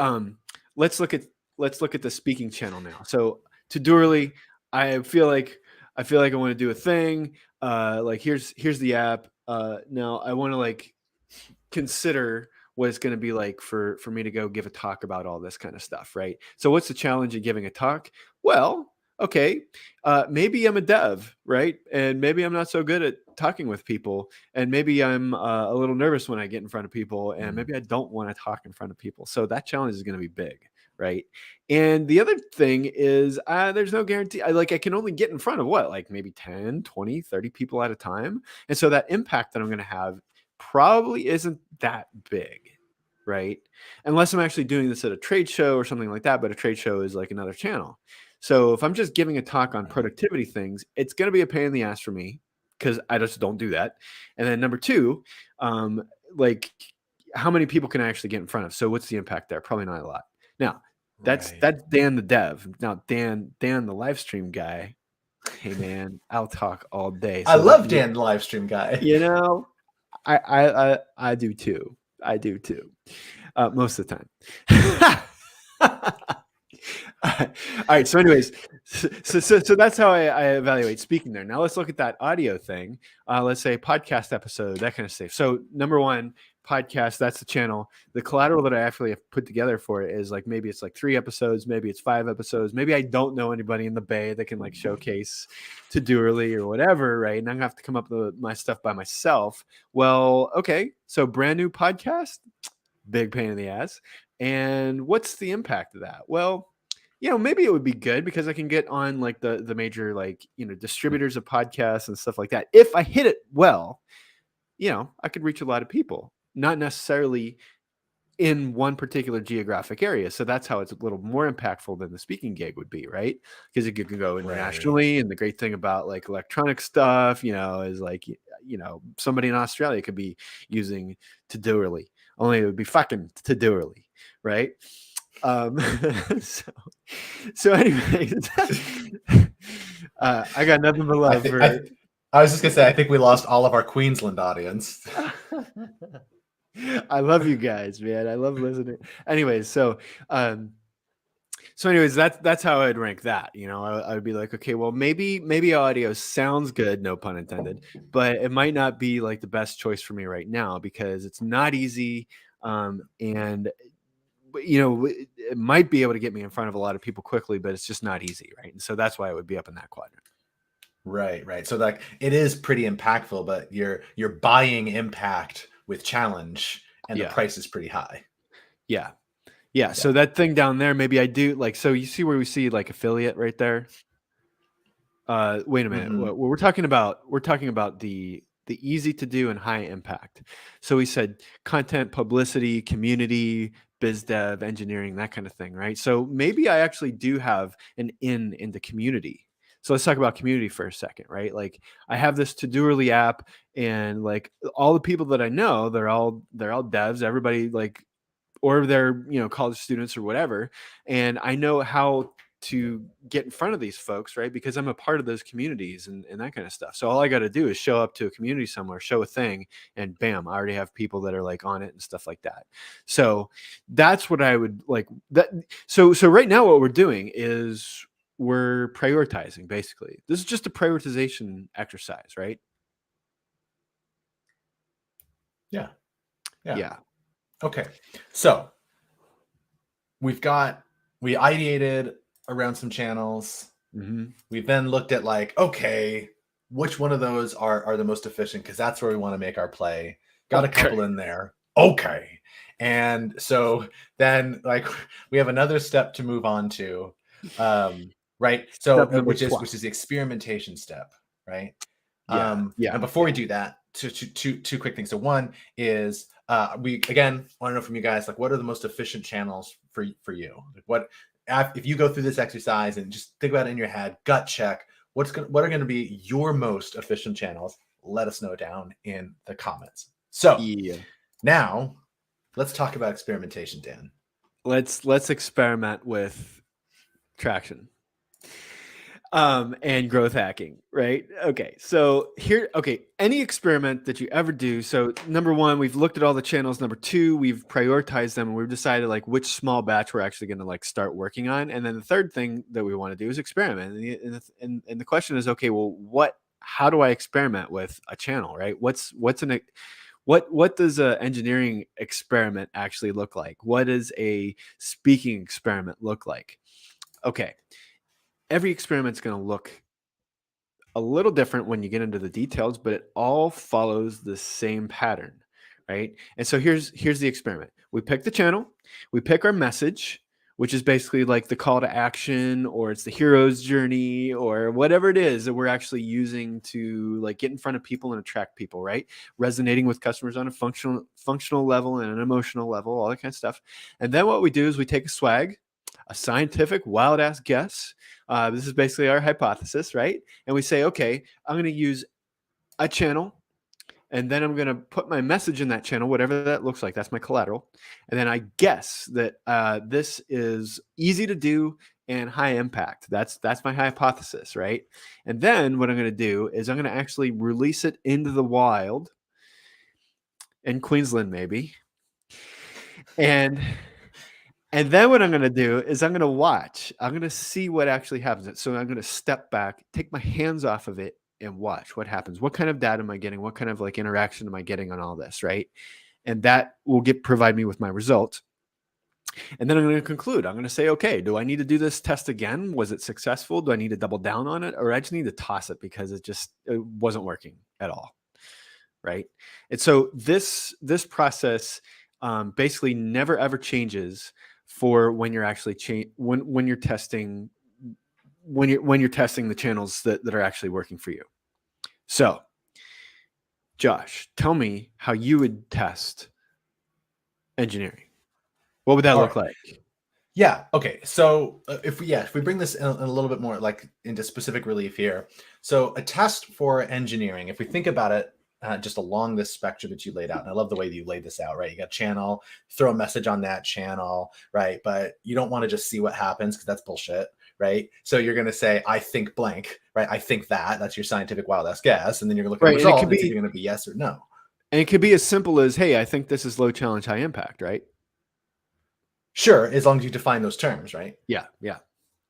the speaking channel now. So Todoorly, I feel like I want to do a thing. Like here's the app. Now I want to like consider what it's going to be like for me to go give a talk about all this kind of stuff, right? So what's the challenge of giving a talk? Well, okay, maybe I'm a dev, right? And maybe I'm not so good at talking with people, and maybe I'm a little nervous when I get in front of people, and maybe I don't want to talk in front of people. So that challenge is going to be big, right? And the other thing is there's no guarantee. I can only get in front of like maybe 10, 20, 30 people at a time. And so that impact that I'm going to have probably isn't that big, right? Unless I'm actually doing this at a trade show or something like that, but a trade show is like another channel. So if I'm just giving a talk on productivity things, it's going to be a pain in the ass for me, because I just don't do that. And then number 2, like how many people can I actually get in front of? So what's the impact there? Probably not a lot. Now that's Dan the dev. Now Dan the live stream guy. Hey man, I'll talk all day. So I love Dan the live stream guy. I do too. Most of the time. All right. So anyways, so that's how I evaluate speaking there. Now let's look at that audio thing. Let's say podcast episode, that kind of stuff. So number 1, podcast, that's the channel. The collateral that I actually have put together for it is like, maybe it's like 3 episodes, maybe it's 5 episodes. Maybe I don't know anybody in the Bay that can like showcase Todoorly or whatever, right? And I'm gonna have to come up with my stuff by myself. Well, okay. So brand new podcast, big pain in the ass. And what's the impact of that? Well, maybe it would be good because I can get on like the major like, distributors of podcasts and stuff like that. If I hit it well, I could reach a lot of people, not necessarily in one particular geographic area. So that's how it's a little more impactful than the speaking gig would be, right? Because it can go internationally. Right. And the great thing about like electronic stuff, is like, somebody in Australia could be using Todoorly, only it would be fucking Todoorly, right? So anyway, I got nothing but love for. I was just gonna say, I think we lost all of our Queensland audience. I love you guys, man. I love listening. Anyways, so anyways, that's how I'd rank that. I would be like, okay, well, maybe audio sounds good, no pun intended, but it might not be like the best choice for me right now because it's not easy, and it might be able to get me in front of a lot of people quickly, but it's just not easy, right? And so that's why it would be up in that quadrant. Right. So like it is pretty impactful, but you're buying impact with challenge, and the Yeah. price is pretty high. Yeah. Yeah. So that thing down there, maybe I do like, so you see where we see like affiliate right there? Wait a minute. Mm-hmm. We're talking about the easy to do and high impact. So we said content, publicity, community, biz dev, engineering, that kind of thing, right? So maybe I actually do have an into community. So let's talk about community for a second, right? Like I have this Todoerly app, and like all the people that I know, they're all devs. Everybody like, or they're, college students or whatever, and I know how to get in front of these folks, right? Because I'm a part of those communities and that kind of stuff. So all I got to do is show up to a community somewhere, show a thing, and bam, I already have people that are like on it and stuff like that. So that's what I would like that. So right now what we're doing is we're prioritizing. Basically, this is just a prioritization exercise, right? Yeah. Yeah. Okay. So we ideated around some channels. Mm-hmm. We've then looked at like, okay, which one of those are the most efficient? Because that's where we want to make our play. Got a couple in there. Okay. And so then like we have another step to move on to. Right. So which is the experimentation step, right? Yeah. And before we do that, two quick things. So one is we again want to know from you guys, like, what are the most efficient channels for you? Like, what if you go through this exercise and just think about it in your head, gut check, what are going to be your most efficient channels? Let us know down in the comments. So now let's talk about experimentation, Dan. Let's experiment with traction and growth hacking, right? Okay, so any experiment that you ever do. So number one, we've looked at all the channels. Number two, we've prioritized them, and we've decided like which small batch we're actually going to like start working on. And then the third thing that we want to do is experiment. And the question is, okay, well, how do I experiment with a channel, right? What does an engineering experiment actually look like? What does a speaking experiment look like? Okay, every experiment's going to look a little different when you get into the details, but it all follows the same pattern, right? And so here's the experiment. We pick the channel, we pick our message, which is basically like the call to action, or it's the hero's journey, or whatever it is that we're actually using to like get in front of people and attract people, right? Resonating with customers on a functional level and an emotional level, all that kind of stuff. And then what we do is we take a swag, a scientific wild ass guess. This is basically our hypothesis, right? And we say, okay, I'm going to use a channel, and then I'm going to put my message in that channel, whatever that looks like. That's my collateral. And then I guess that this is easy to do and high impact. That's my hypothesis, right? And then what I'm going to do is I'm going to actually release it into the wild in Queensland, maybe. And then what I'm going to do is I'm going to watch. I'm going to see what actually happens. So I'm going to step back, take my hands off of it, and watch what happens. What kind of data am I getting? What kind of like interaction am I getting on all this, right? And that will provide me with my result. And then I'm going to conclude. I'm going to say, okay, do I need to do this test again? Was it successful? Do I need to double down on it? Or I just need to toss it because it wasn't working at all, right? And so this process basically never ever changes for when you're actually when you're testing the channels that are actually working for you. So, Josh, tell me how you would test engineering. What would that look like? Yeah. Okay. So if we bring this in a little bit more like into specific relief here, so a test for engineering, if we think about it just along this spectrum that you laid out, and I love the way that you laid this out, right? You got channel, throw a message on that channel, right? But you don't want to just see what happens because that's bullshit, right? So you're going to say, I think blank, right? I think that's your scientific wild ass guess, and then you're going to look at the result and it's either going to be yes or no. And it could be as simple as, hey, I think this is low challenge, high impact, right? Sure, as long as you define those terms, right? Yeah.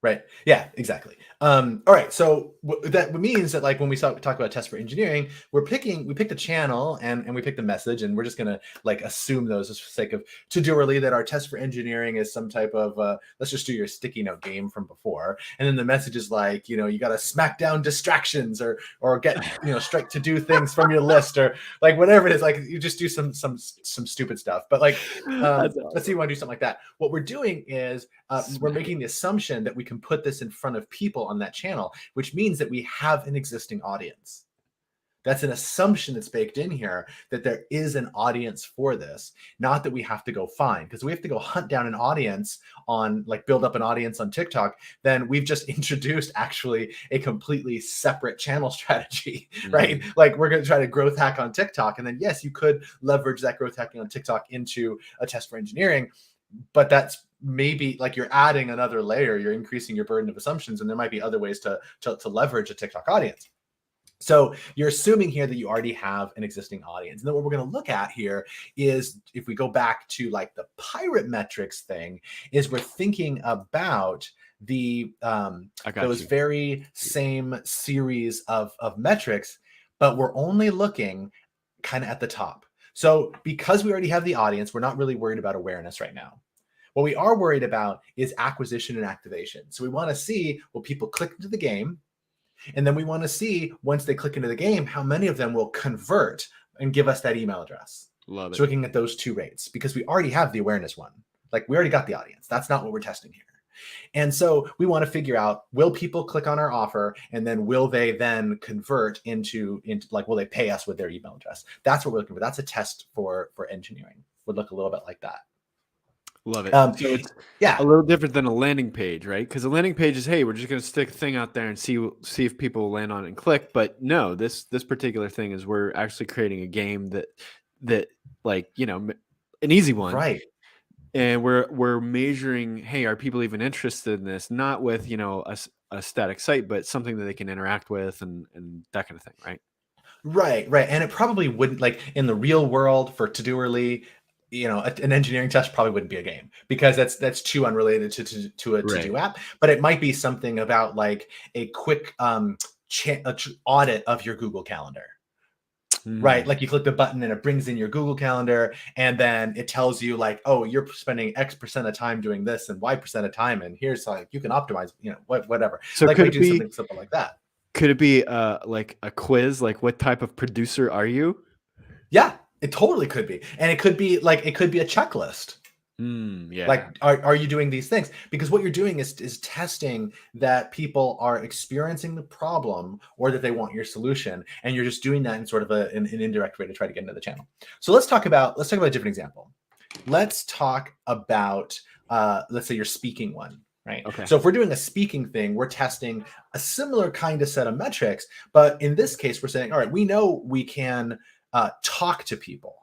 Right. Yeah, exactly. All right. So that means that like when we talk about test for engineering, we picked a channel and we picked a message, and we're just gonna like assume those just for the sake of to-doerly that our test for engineering is some type of let's just do your sticky note game from before. And then the message is like, you gotta smack down distractions or get, strike to do things from your list or like whatever it is. Like you just do some stupid stuff. But like That's let's say you awesome. want to do something like that. What we're doing is we're making the assumption that we can put this in front of people on that channel, which means that we have an existing audience. That's an assumption that's baked in here that there is an audience for this, not that we have to go find, because we have to go hunt down an audience on like build up an audience on TikTok. Then we've just introduced actually a completely separate channel strategy, right? Like we're going to try to growth hack on TikTok. And then, yes, you could leverage that growth hacking on TikTok into a test for engineering, but that's maybe like you're adding another layer, you're increasing your burden of assumptions, and there might be other ways to leverage a TikTok audience. So you're assuming here that you already have an existing audience. And then what we're going to look at here is if we go back to like the pirate metrics thing, is we're thinking about the those very same series of metrics, but we're only looking kind of at the top. So because we already have the audience, we're not really worried about awareness right now. What we are worried about is acquisition and activation. So we want to see, will people click into the game? And then we want to see, once they click into the game, how many of them will convert and give us that email address. Love it. So we can get those two rates because we already have the awareness one. Like we already got the audience. That's not what we're testing here. And so we want to figure out, will people click on our offer? And then will they then convert into like, will they pay us with their email address? That's what we're looking for. That's a test for engineering. Would look a little bit like that. Love it. So it's a little different than a landing page, right? Because a landing page is, hey, we're just going to stick a thing out there and see if people land on it and click. But no, this particular thing is we're actually creating a game that like, an easy one, right? And we're measuring, hey, are people even interested in this? Not with a static site, but something that they can interact with and that kind of thing, right? Right. And it probably wouldn't, like in the real world for to-doerly, an engineering test probably wouldn't be a game because that's too unrelated to a to-do app. But it might be something about like a quick audit of your Google Calendar. Right. Like you click the button and it brings in your Google Calendar and then it tells you like, oh, you're spending X% of time doing this and Y% of time. And here's like, you can optimize, whatever. So like we do something simple like that. Could it be like a quiz? Like what type of producer are you? Yeah, it totally could be. And it could be like, it could be a checklist. Yeah. Like, are you doing these things? Because what you're doing is testing that people are experiencing the problem or that they want your solution. And you're just doing that in sort of an indirect way to try to get into the channel. So let's talk about a different example. Let's talk about, let's say your speaking one, right? Okay. So if we're doing a speaking thing, we're testing a similar kind of set of metrics. But in this case, we're saying, all right, we know we can talk to people.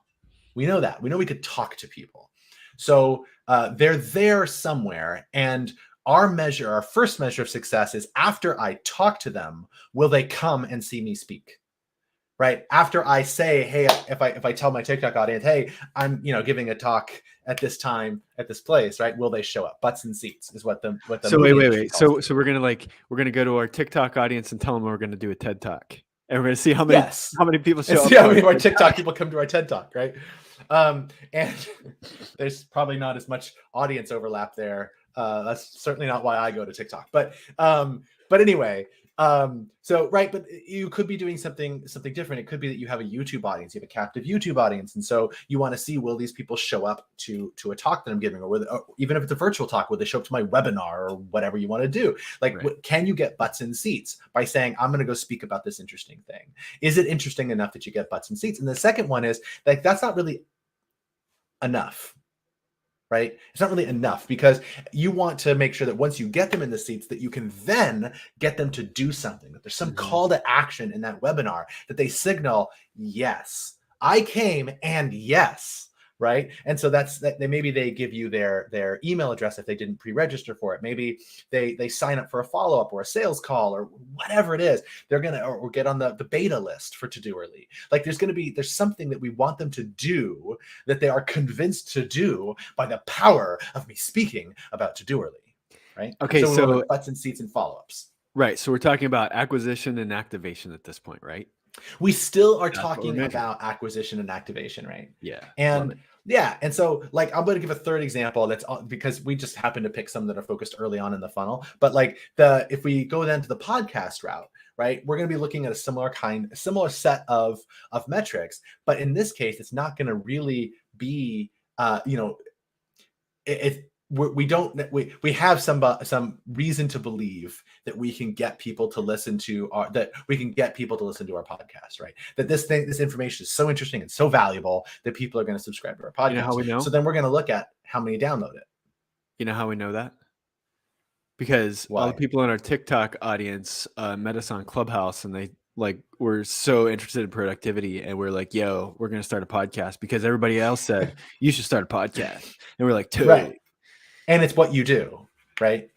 We know that. We know we could talk to people. So they're there somewhere. And our first measure of success is after I talk to them, will they come and see me speak? Right. After I say, hey, if I tell my TikTok audience, hey, I'm, giving a talk at this time at this place, right? Will they show up? Butts and seats is what the So wait. So we're gonna go to our TikTok audience and tell them we're gonna do a TED Talk. And we're gonna see how many people show up. See how many of our TikTok people come to our TED Talk, right? And there's probably not as much audience overlap there. That's certainly not why I go to TikTok. But anyway, but you could be doing something different. It could be that you have a YouTube audience, you have a captive YouTube audience, and so you want to see, will these people show up to a talk that I'm giving, or even if it's a virtual talk, will they show up to my webinar or whatever you want to do? Like, can you get butts in seats by saying, I'm going to go speak about this interesting thing? Is it interesting enough that you get butts in seats? And the second one is like, that's not really enough. Right? It's not really enough because you want to make sure that once you get them in the seats that you can then get them to do something, that there's some call to action in that webinar, that they signal, yes, I came and yes. Right. And so maybe they give you their email address if they didn't pre-register for it. Maybe they sign up for a follow-up or a sales call or whatever it is. They're going to, or get on the beta list for to-doerly. Like there's something that we want them to do that they are convinced to do by the power of me speaking about to-doerly. right? Okay, So we want so to butts and seats and follow-ups. right, so we're talking about acquisition and activation at this point, right? We still are That's what we're talking measuring. about acquisition and activation, right? Yeah, love And it. yeah, and so like I'm going to give a third example that's because we just happen to pick some that are focused early on in the funnel. But like if we go then to the podcast route, right, we're going to be looking at a similar set of metrics. But in this case, it's not going to really be we have some reason to believe that we can get people to listen to our podcast, right? That this information is so interesting and so valuable that people are going to subscribe to our podcast. You know how we know? So then we're going to look at how many download it. You know how we know that? Because all the Why? people in our TikTok audience met us on Clubhouse, and they were so interested in productivity, and we're like, "Yo, we're gonna start a podcast," because everybody else said you should start a podcast, and we're like, Right. "Totally." And it's what you do, right?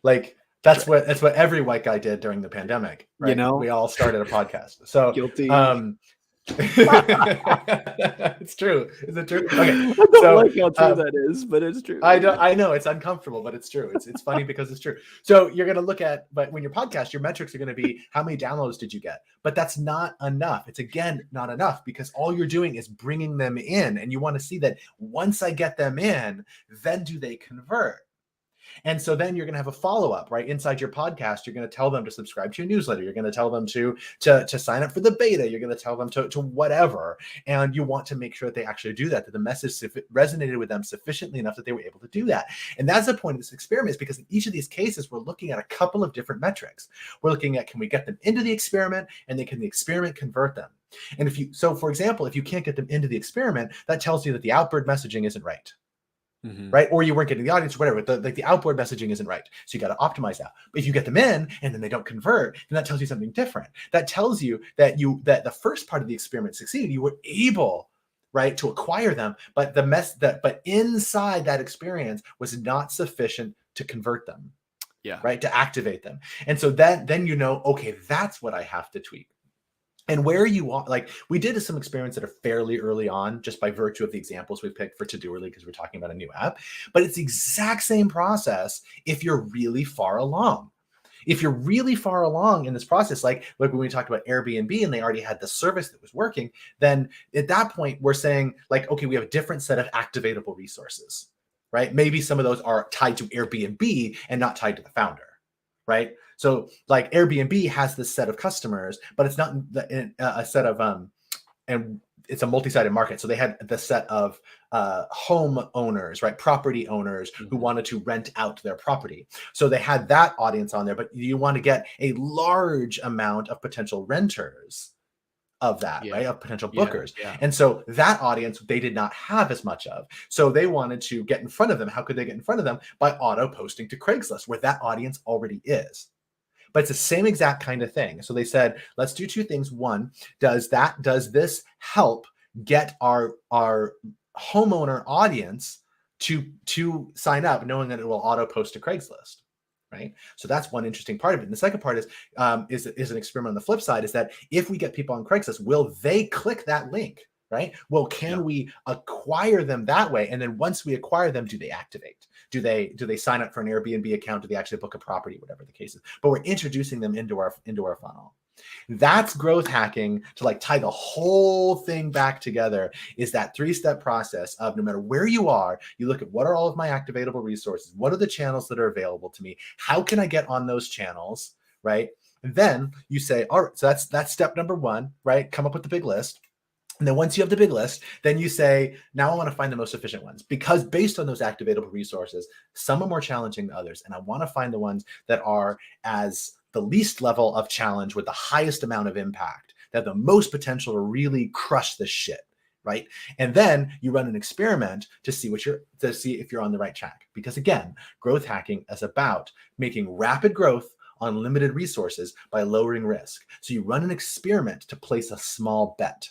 Like that's what every white guy did during the pandemic, right? You know? We all started a podcast. So Guilty. it's true. Is it true? Okay. I don't like how true that is, but it's true. I know it's uncomfortable, but it's true. It's funny because it's true. So you're going to look at, but when your podcast, your metrics are going to be how many downloads did you get? But that's not enough. It's again not enough because all you're doing is bringing them in, and you want to see that once I get them in, then do they convert? And so then you're going to have a follow-up, right? Inside your podcast, you're going to tell them to subscribe to your newsletter. You're going to tell them to sign up for the beta. You're going to tell them to whatever. And you want to make sure that they actually do that the message resonated with them sufficiently enough that they were able to do that. And that's the point of this experiment, is because in each of these cases, we're looking at a couple of different metrics. We're looking at, can we get them into the experiment, and then can the experiment convert them? And for example, if you can't get them into the experiment, that tells you that the outward messaging isn't right. Mm-hmm. Right? Or you weren't getting the audience, or whatever. The outboard messaging isn't right. So you got to optimize that. But if you get them in and then they don't convert, then that tells you something different. That tells you that the first part of the experiment succeeded. You were able, right, to acquire them, but but inside that experience was not sufficient to convert them. Yeah. Right, to activate them. And so then okay, that's what I have to tweak. And where you are, like we did some experiments that are fairly early on, just by virtue of the examples we picked for Todoerly, because we're talking about a new app. But it's the exact same process if you're really far along. If you're really far along in this process, like when we talked about Airbnb and they already had the service that was working, then at that point we're saying like, okay, we have a different set of activatable resources, right? Maybe some of those are tied to Airbnb and not tied to the founder, right? So like Airbnb has this set of customers, but it's not a set of and it's a multi-sided market. So they had the set of home owners, right? Property owners who wanted to rent out their property. So they had that audience on there, but you want to get a large amount of potential renters of that, right? Of potential bookers. Yeah. And so that audience, they did not have as much of. So they wanted to get in front of them. How could they get in front of them? By auto posting to Craigslist, where that audience already is. But it's the same exact kind of thing. So they said, let's do two things. One, does this help get our homeowner audience to sign up, knowing that it will auto post to Craigslist? Right. So that's one interesting part of it. And the second part is an experiment on the flip side, is that if we get people on Craigslist, will they click that link? Right. Well, can we acquire them that way? And then once we acquire them, do they activate? Do they sign up for an Airbnb account? Do they actually book a property? Whatever the case is. But we're introducing them into our funnel. That's growth hacking, to like tie the whole thing back together, is that 3-step process of no matter where you are, you look at what are all of my activatable resources? What are the channels that are available to me? How can I get on those channels? Right. And then you say, all right, so that's step number 1, right? Come up with the big list. And then once you have the big list, then you say, now I want to find the most efficient ones, because based on those activatable resources, some are more challenging than others. And I want to find the ones that are as the least level of challenge with the highest amount of impact, that have the most potential to really crush this shit. Right. And then you run an experiment to see if you're on the right track. Because again, growth hacking is about making rapid growth on limited resources by lowering risk. So you run an experiment to place a small bet.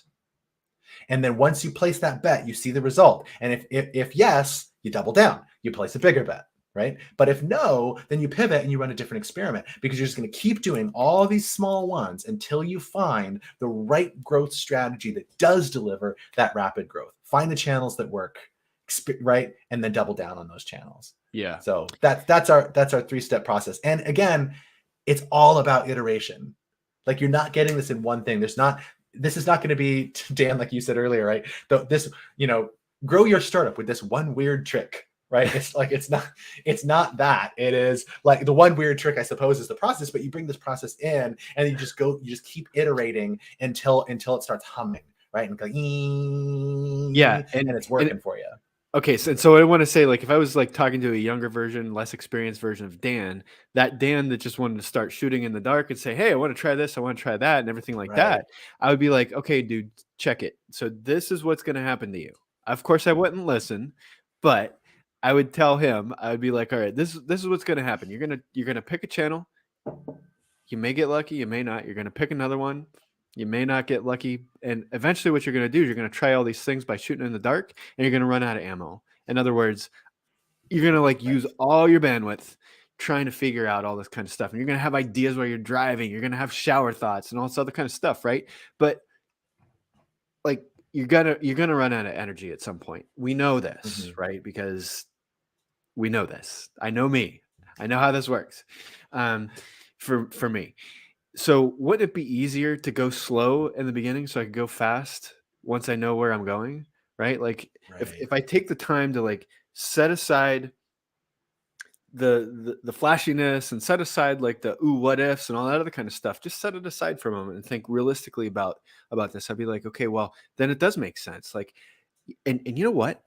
And then once you place that bet, you see the result. And if yes, you double down, you place a bigger bet, right? But if no, then you pivot and you run a different experiment, because you're just going to keep doing all these small ones until you find the right growth strategy that does deliver that rapid growth. Find the channels that work, right? And then double down on those channels. Yeah. So that's our 3-step process. And again, it's all about iteration. Like, you're not getting this in one thing. This is not going to be, Dan, like you said earlier, right? Grow your startup with this one weird trick, right? It's like, it's not that. It is like, the one weird trick, I suppose, is the process, but you bring this process in and you just keep iterating until it starts humming, right? And go, yeah, and it's working for you. Okay, so I want to say, like, if I was like talking to a younger version, less experienced version of Dan that just wanted to start shooting in the dark and say, hey, I want to try this, I want to try that, and everything like that, I would be like, okay, dude, check it. So this is what's going to happen to you. Of course, I wouldn't listen, but I would tell him, I would be like, all right, this is what's going to happen. You're gonna pick a channel. You may get lucky, you may not. You're gonna pick another one. You may not get lucky. And eventually what you're going to do is you're going to try all these things by shooting in the dark, and you're going to run out of ammo. In other words, you're going to like use all your bandwidth trying to figure out all this kind of stuff. And you're going to have ideas while you're driving. You're going to have shower thoughts and all this other kind of stuff, right? But like, you're going to run out of energy at some point. We know this, right? Because we know this. I know me. I know how this works. For me. So wouldn't it be easier to go slow in the beginning so I could go fast once I know where I'm going, right? Like, if I take the time to like set aside the flashiness and set aside like the what ifs and all that other kind of stuff, just set it aside for a moment and think realistically about this. I'd be like, okay, well, then it does make sense. Like, and you know what?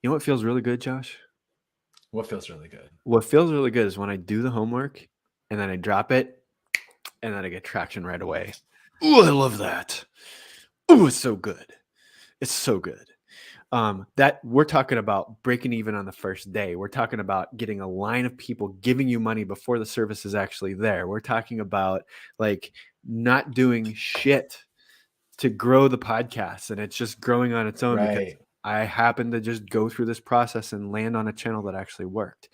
You know what feels really good, Josh? What feels really good? What feels really good is when I do the homework and then I drop it, and then I get traction right away. Ooh, I love that. Ooh, it's so good. It's so good. That we're talking about breaking even on the first day. We're talking about getting a line of people giving you money before the service is actually there. We're talking about like not doing shit to grow the podcast, and it's just growing on its own because I happen to just go through this process and land on a channel that actually worked.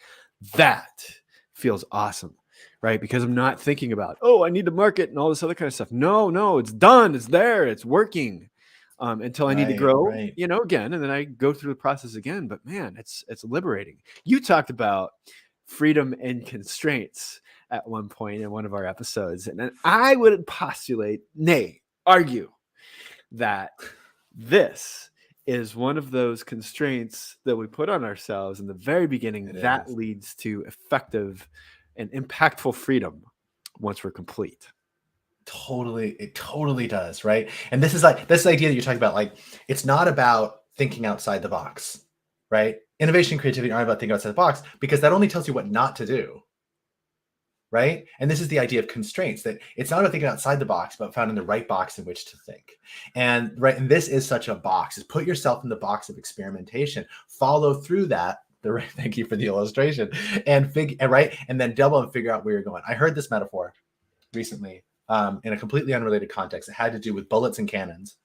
That feels awesome. Right? Because I'm not thinking about, I need to market and all this other kind of stuff. No, it's done. It's there. It's working until I need to grow, again. And then I go through the process again. But man, it's liberating. You talked about freedom and constraints at one point in one of our episodes. And I would postulate, argue that this is one of those constraints that we put on ourselves in the very beginning that leads to effective and impactful freedom once we're complete. It totally does, right? And this is like this idea that you're talking about, like, it's not about thinking outside the box, right? Innovation and creativity aren't about thinking outside the box, because that only tells you what not to do, right? And this is the idea of constraints, that it's not about thinking outside the box, but finding the right box in which to think. And this is such a box, is put yourself in the box of experimentation, follow through that. Thank you for the illustration, and then double and figure out where you're going. I heard this metaphor recently in a completely unrelated context. It had to do with bullets and cannons.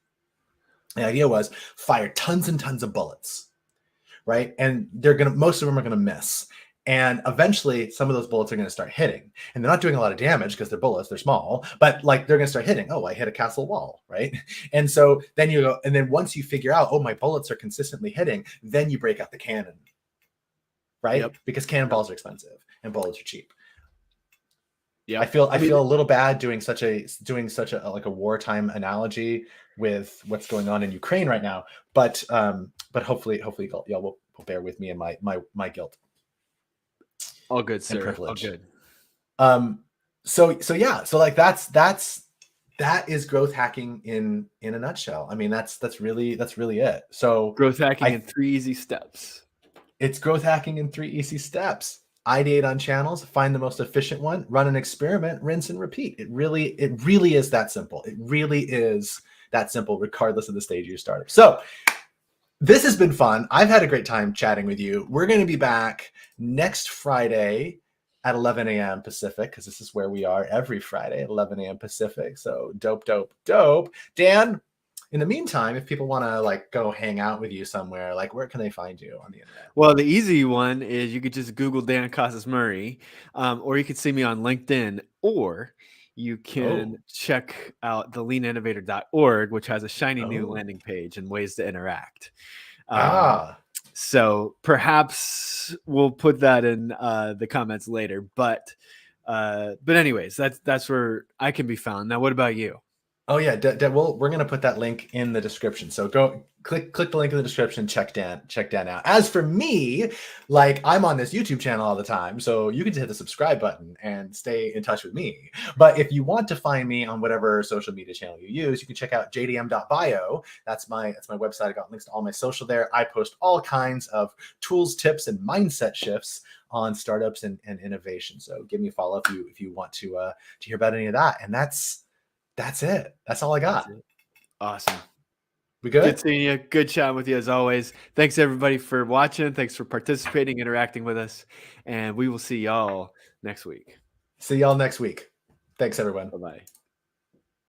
The idea was fire tons and tons of bullets, right? And most of them are gonna miss. And eventually some of those bullets are gonna start hitting. And they're not doing a lot of damage because they're bullets, they're small, but like they're gonna start hitting. Oh, I hit a castle wall, right? And so then you go, and then once you figure out, my bullets are consistently hitting, then you break out the cannon. Right? Yep. Because cannonballs are expensive and bullets are cheap. Yeah, I feel a little bad doing such a like a wartime analogy with what's going on in Ukraine right now, but hopefully y'all will bear with me and my guilt. All good, sir. All good. So like that is growth hacking in a nutshell. I mean, that's really it. So growth hacking in 3 easy steps. It's growth hacking in 3 easy steps. Ideate on channels, find the most efficient one, run an experiment, rinse and repeat. It really is that simple. It really is that simple, regardless of the stage of your startup. So this has been fun. I've had a great time chatting with you. We're going to be back next Friday at 11 a.m. Pacific, because this is where we are every Friday at 11 a.m. Pacific. So dope. Dan, in the meantime, if people want to like go hang out with you somewhere, like where can they find you on the internet? Well, the easy one is you could just Google Dan Casas-Murray, or you could see me on LinkedIn, or you can check out the leaninnovator.org, which has a shiny new landing page and ways to interact. So perhaps we'll put that in the comments later. But anyways, that's where I can be found. Now, what about you? Oh yeah, we're gonna put that link in the description. So go click the link in the description. Check Dan out. As for me, like I'm on this YouTube channel all the time, so you can just hit the subscribe button and stay in touch with me. But if you want to find me on whatever social media channel you use, you can check out jdm.bio. That's my website. I got links to all my social there. I post all kinds of tools, tips, and mindset shifts on startups and innovation. So give me a follow if you want to hear about any of that. And that's it. That's all I got. Awesome. We good? Good seeing you. Good chatting with you as always. Thanks everybody for watching. Thanks for participating, interacting with us. And we will see y'all next week. See y'all next week. Thanks, everyone. Bye-bye.